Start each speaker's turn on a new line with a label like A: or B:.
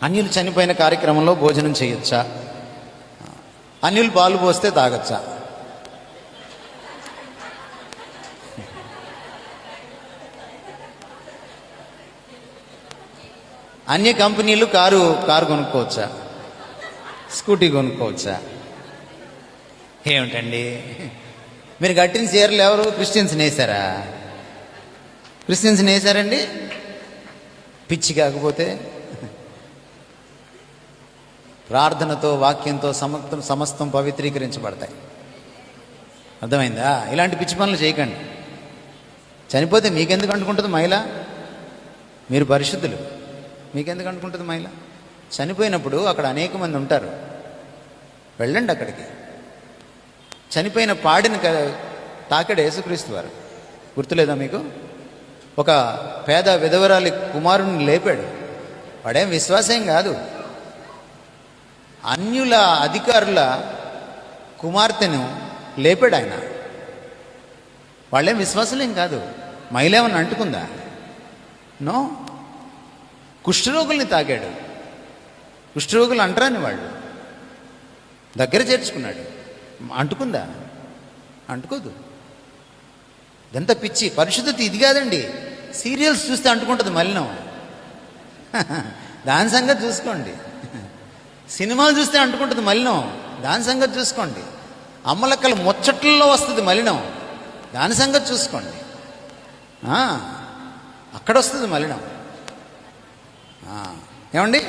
A: అన్యులు చనిపోయిన కార్యక్రమంలో భోజనం చేయొచ్చా? అన్యులు పాలు పోస్తే తాగొచ్చా? అన్య కంపెనీలు కారు కొనుక్కోవచ్చా? స్కూటీ కొనుక్కోవచ్చా? ఏమిటండి మీరు కట్టిన చీరలు ఎవరు? క్రిస్టియన్స్ నేసారా? క్రిస్టియన్స్ నేసారండి? పిచ్చి కాకపోతే ప్రార్థనతో వాక్యంతో సమస్తం పవిత్రీకరించబడతాయి. అర్థమైందా? ఇలాంటి పిచ్చి పనులు చేయకండి. చనిపోతే మీకెందుకు అంటుకుంటుంది మహిళ? మీరు పరిశుద్ధులు, మీకెందుకు అంటుకుంటుంది మహిళ? చనిపోయినప్పుడు అక్కడ అనేక మంది ఉంటారు, వెళ్ళండి అక్కడికి. చనిపోయిన పాడిన తాకాడు యేసుక్రీస్తు వారు. గుర్తులేదా మీకు? ఒక పేద విధవరాలి కుమారుని లేపాడు. వాడేం విశ్వాసం కాదు, అన్యుల అధికారుల కుమార్తెను లేపాడు ఆయన. వాళ్ళేం విశ్వాసులేం కాదు. మహిళ ఏమన్నా అంటుకుందా? నో. కుష్ఠరోగుల్ని తాకాడు. కుష్ఠరోగులు అంటరాని వాళ్ళు దగ్గర చేర్చుకున్నాడు. అంటుకుందా? అంటుకోదు. ఇదంతా పిచ్చి. పరిశుద్ధత ఇది కాదండి. సీరియల్స్ చూస్తే అంటుకుంటుంది మలినం. దాని సంగతి చూసుకోండి. సినిమాలు చూస్తే అంటుకుంటుంది మలినం, దాని సంగతి చూసుకోండి. అమ్మలక్కల ముచ్చట్లలో వస్తుంది మలినం, దాని సంగతి చూసుకోండి. అక్కడ వస్తుంది మలినం. ఏమండి?